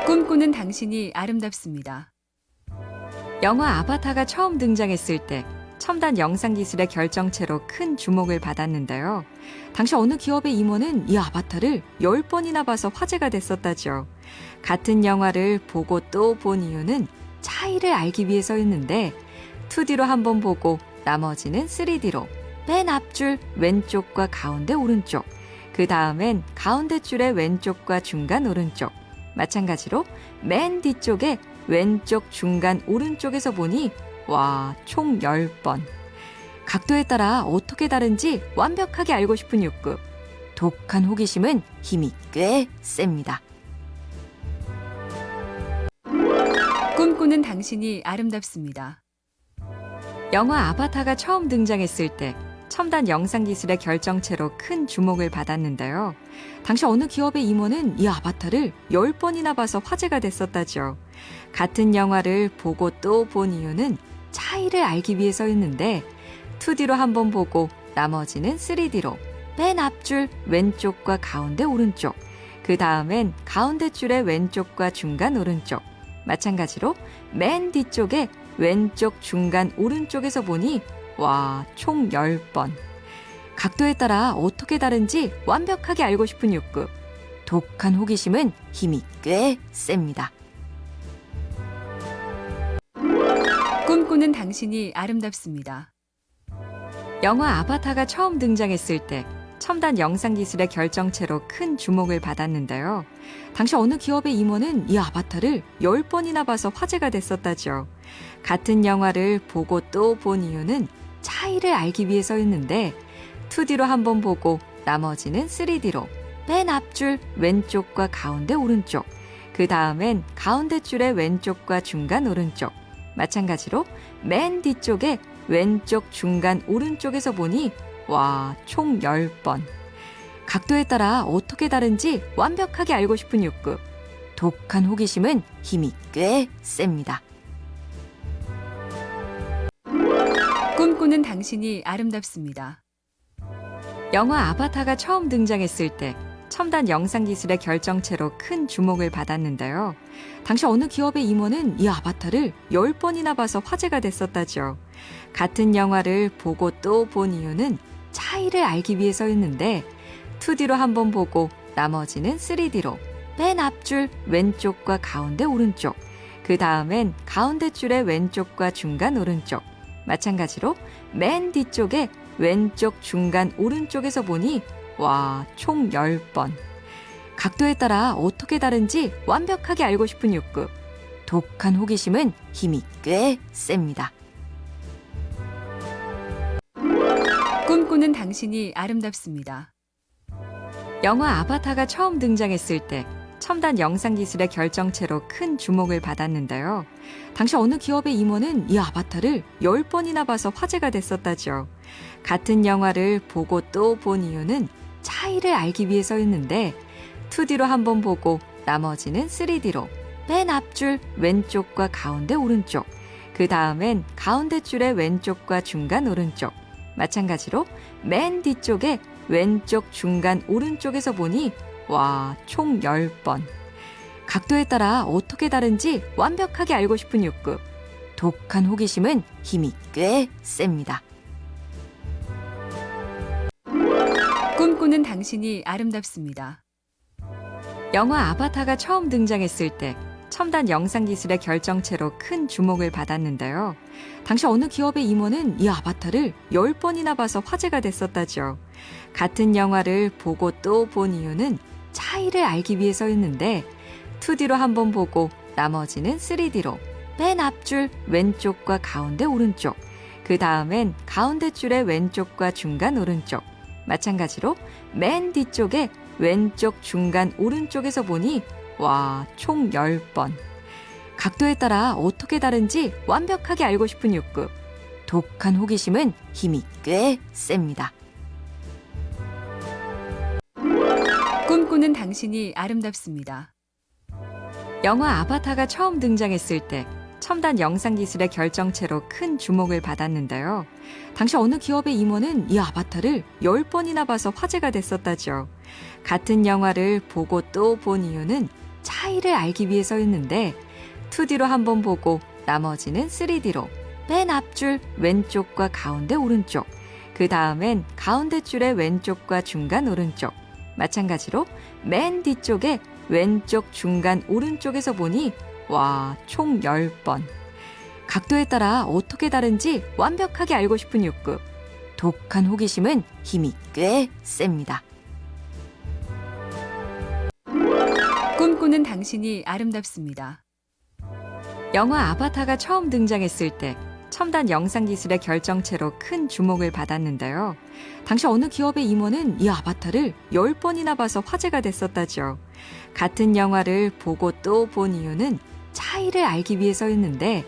꿈꾸는 당신이 아름답습니다. 영화 아바타가 처음 등장했을 때 첨단 영상 기술의 결정체로 큰 주목을 받았는데요. 당시 어느 기업의 임원은 이 아바타를 10번이나 봐서 화제가 됐었다죠. 같은 영화를 보고 또 본 이유는 차이를 알기 위해서였는데 2D로 한 번 보고 나머지는 3D로 맨 앞줄 왼쪽과 가운데 오른쪽, 그 다음엔 가운데 줄의 왼쪽과 중간 오른쪽, 마찬가지로 맨 뒤쪽에 왼쪽 중간 오른쪽에서 보니 와, 총 10번. 각도에 따라 어떻게 다른지 완벽하게 알고 싶은 욕구. 독한 호기심은 힘이 꽤 셉니다. 꿈꾸는 당신이 아름답습니다. 영화 아바타가 처음 등장했을 때 첨단 영상 기술의 결정체로 큰 주목을 받았는데요. 당시 어느 기업의 임원은 이 아바타를 10번이나 봐서 화제가 됐었다죠. 같은 영화를 보고 또 본 이유는 차이를 알기 위해서였는데 2D로 한 번 보고 나머지는 3D로 맨 앞줄 왼쪽과 가운데 오른쪽, 그 다음엔 가운데 줄의 왼쪽과 중간 오른쪽, 마찬가지로 맨 뒤쪽에 왼쪽 중간 오른쪽에서 보니 와, 총 10번. 각도에 따라 어떻게 다른지 완벽하게 알고 싶은 욕구. 독한 호기심은 힘이 꽤 셉니다. 꿈꾸는 당신이 아름답습니다. 영화 아바타가 처음 등장했을 때 첨단 영상 기술의 결정체로 큰 주목을 받았는데요. 당시 어느 기업의 임원은 이 아바타를 10번이나 봐서 화제가 됐었다죠. 같은 영화를 보고 또 본 이유는 차이를 알기 위해서였는데 2D로 한 번 보고 나머지는 3D로 맨 앞줄 왼쪽과 가운데 오른쪽, 그 다음엔 가운데 줄의 왼쪽과 중간 오른쪽, 마찬가지로 맨 뒤쪽에 왼쪽 중간 오른쪽에서 보니 와, 총 10번. 각도에 따라 어떻게 다른지 완벽하게 알고 싶은 욕구. 독한 호기심은 힘이 꽤 셉니다. 꿈꾸는 당신이 아름답습니다. 영화 아바타가 처음 등장했을 때 첨단 영상 기술의 결정체로 큰 주목을 받았는데요. 당시 어느 기업의 임원은 이 아바타를 10번이나 봐서 화제가 됐었다죠. 같은 영화를 보고 또 본 이유는 차이를 알기 위해서였는데 2D로 한 번 보고 나머지는 3D로 맨 앞줄 왼쪽과 가운데 오른쪽, 그 다음엔 가운데 줄의 왼쪽과 중간 오른쪽, 마찬가지로 맨 뒤쪽에 왼쪽 중간 오른쪽에서 보니 와, 총 10번. 각도에 따라 어떻게 다른지 완벽하게 알고 싶은 욕구. 독한 호기심은 힘이 꽤 셉니다. 꿈꾸는 당신이 아름답습니다. 영화 아바타가 처음 등장했을 때 첨단 영상 기술의 결정체로 큰 주목을 받았는데요. 당시 어느 기업의 임원은 이 아바타를 10번이나 봐서 화제가 됐었다죠. 같은 영화를 보고 또 본 이유는 차이를 알기 위해서였는데 2D로 한 번 보고 나머지는 3D로 맨 앞줄 왼쪽과 가운데 오른쪽, 그 다음엔 가운데 줄의 왼쪽과 중간 오른쪽, 마찬가지로 맨 뒤쪽에 왼쪽 중간 오른쪽에서 보니 와, 총 10번. 각도에 따라 어떻게 다른지 완벽하게 알고 싶은 욕구. 독한 호기심은 힘이 꽤 셉니다. 꿈꾸는 당신이 아름답습니다. 영화 아바타가 처음 등장했을 때 첨단 영상 기술의 결정체로 큰 주목을 받았는데요. 당시 어느 기업의 임원은 이 아바타를 10번이나 봐서 화제가 됐었다죠. 같은 영화를 보고 또 본 이유는 차이를 알기 위해서였는데 2D로 한 번 보고 나머지는 3D로 맨 앞줄 왼쪽과 가운데 오른쪽, 그 다음엔 가운데 줄의 왼쪽과 중간 오른쪽, 마찬가지로 맨 뒤쪽에 왼쪽 중간 오른쪽에서 보니 와, 총 10번. 각도에 따라 어떻게 다른지 완벽하게 알고 싶은 욕구. 독한 호기심은 힘이 꽤 셉니다. 꿈꾸는 당신이 아름답습니다. 영화 아바타가 처음 등장했을 때 첨단 영상 기술의 결정체로 큰 주목을 받았는데요. 당시 어느 기업의 임원은 이 아바타를 10번이나 봐서 화제가 됐었다죠. 같은 영화를 보고 또 본 이유는 차이를 알기 위해서였는데 2D로 한번 보고 나머지는 3D로 맨 앞줄 왼쪽과 가운데 오른쪽, 그 다음엔 가운데 줄의 왼쪽과 중간 오른쪽, 마찬가지로 맨 뒤쪽에 왼쪽 중간 오른쪽에서 보니 와, 총 10번. 각도에 따라 어떻게 다른지 완벽하게 알고 싶은 욕구. 독한 호기심은 힘이 꽤 셉니다. 꿈꾸는 당신이 아름답습니다. 영화 아바타가 처음 등장했을 때 첨단 영상 기술의 결정체로 큰 주목을 받았는데요. 당시 어느 기업의 임원은 이 아바타를 10번이나 봐서 화제가 됐었다죠. 같은 영화를 보고 또 본 이유는 차이를 알기 위해서였는데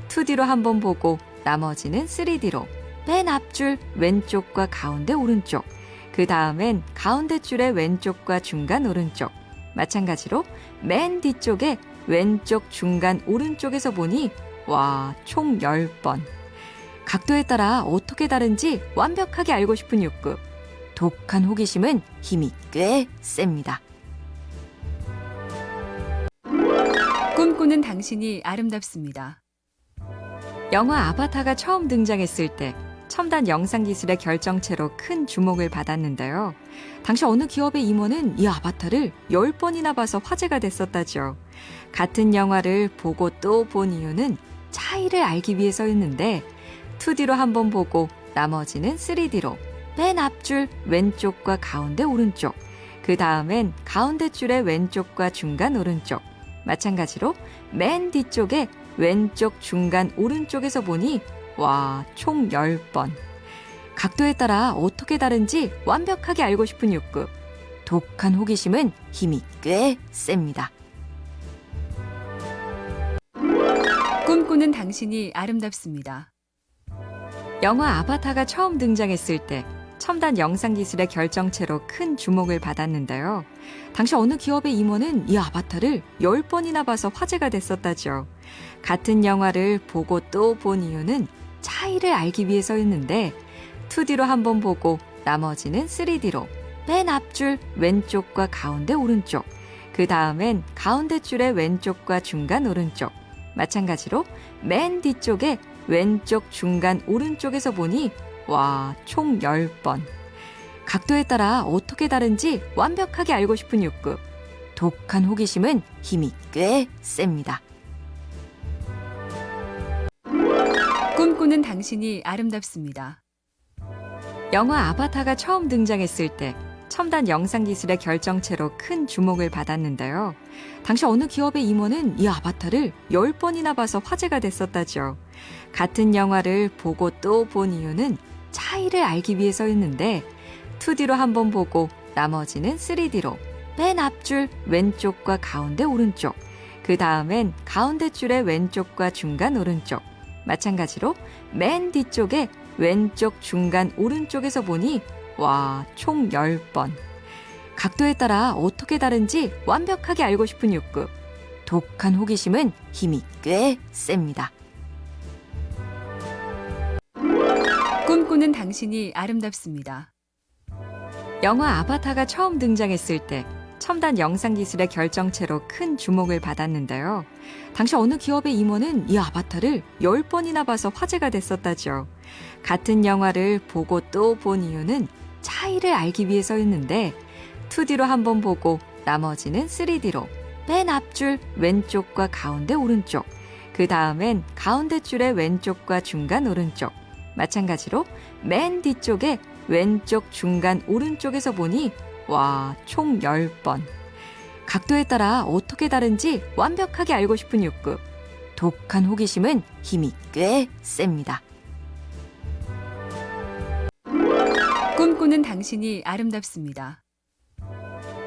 2D로 한번 보고 나머지는 3D로 맨 앞줄 왼쪽과 가운데 오른쪽, 그 다음엔 가운데 줄의 왼쪽과 중간 오른쪽, 마찬가지로 맨 뒤쪽에 왼쪽 중간 오른쪽에서 보니 와, 총 10번. 각도에 따라 어떻게 다른지 완벽하게 알고 싶은 욕구. 독한 호기심은 힘이 꽤 셉니다. 꿈꾸는 당신이 아름답습니다. 영화 아바타가 처음 등장했을 때 첨단 영상 기술의 결정체로 큰 주목을 받았는데요. 당시 어느 기업의 임원은 이 아바타를 10번이나 봐서 화제가 됐었다죠. 같은 영화를 보고 또 본 이유는 차이를 알기 위해서였는데 2D로 한번 보고 나머지는 3D로 맨 앞줄 왼쪽과 가운데 오른쪽, 그 다음엔 가운데 줄의 왼쪽과 중간 오른쪽, 마찬가지로 맨 뒤쪽에 왼쪽 중간 오른쪽에서 보니 와, 총 10번. 각도에 따라 어떻게 다른지 완벽하게 알고 싶은 욕구. 독한 호기심은 힘이 꽤 셉니다. 꿈꾸는 당신이 아름답습니다. 영화 아바타가 처음 등장했을 때 첨단 영상 기술의 결정체로 큰 주목을 받았는데요. 당시 어느 기업의 임원은 이 아바타를 10번이나 봐서 화제가 됐었다죠. 같은 영화를 보고 또 본 이유는 차이를 알기 위해서였는데 2D로 한번 보고 나머지는 3D로 맨 앞줄 왼쪽과 가운데 오른쪽, 그 다음엔 가운데 줄의 왼쪽과 중간 오른쪽, 마찬가지로 맨 뒤쪽에 왼쪽 중간 오른쪽에서 보니 와, 총 10번. 각도에 따라 어떻게 다른지 완벽하게 알고 싶은 욕구. 독한 호기심은 힘이 꽤 셉니다. 꿈꾸는 당신이 아름답습니다. 영화 아바타가 처음 등장했을 때 첨단 영상 기술의 결정체로 큰 주목을 받았는데요. 당시 어느 기업의 임원은 이 아바타를 10번이나 봐서 화제가 됐었다죠. 같은 영화를 보고 또 본 이유는 차이를 알기 위해서였는데 2D로 한번 보고 나머지는 3D로 맨 앞줄 왼쪽과 가운데 오른쪽, 그 다음엔 가운데 줄의 왼쪽과 중간 오른쪽, 마찬가지로 맨 뒤쪽에 왼쪽 중간 오른쪽에서 보니 와, 총 10번. 각도에 따라 어떻게 다른지 완벽하게 알고 싶은 욕구. 독한 호기심은 힘이 꽤 셉니다. 꿈꾸는 당신이 아름답습니다. 영화 아바타가 처음 등장했을 때 첨단 영상 기술의 결정체로 큰 주목을 받았는데요. 당시 어느 기업의 임원은 이 아바타를 10번이나 봐서 화제가 됐었다죠. 같은 영화를 보고 또 본 이유는 차이를 알기 위해서였는데 2D로 한번 보고 나머지는 3D로 맨 앞줄 왼쪽과 가운데 오른쪽, 그 다음엔 가운데 줄의 왼쪽과 중간 오른쪽, 마찬가지로 맨 뒤쪽에 왼쪽 중간 오른쪽에서 보니 와, 총 10번. 각도에 따라 어떻게 다른지 완벽하게 알고 싶은 욕구. 독한 호기심은 힘이 꽤 셉니다. 꿈꾸는 당신이 아름답습니다.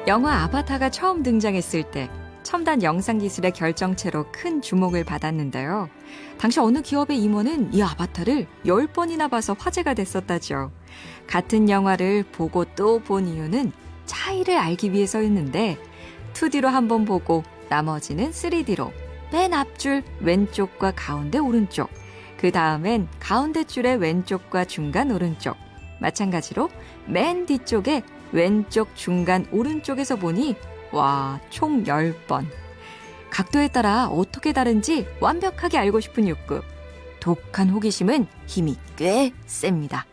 영화 아바타가 처음 등장했을 때 첨단 영상 기술의 결정체로 큰 주목을 받았는데요. 당시 어느 기업의 임원은 이 아바타를 10번이나 봐서 화제가 됐었다죠. 같은 영화를 보고 또 본 이유는 차이를 알기 위해서였는데 2D로 한번 보고 나머지는 3D로 맨 앞줄 왼쪽과 가운데 오른쪽, 그 다음엔 가운데 줄의 왼쪽과 중간 오른쪽, 마찬가지로 맨 뒤쪽에 왼쪽 중간 오른쪽에서 보니 와, 총 10번. 각도에 따라 어떻게 다른지 완벽하게 알고 싶은 욕구. 독한 호기심은 힘이 꽤 셉니다.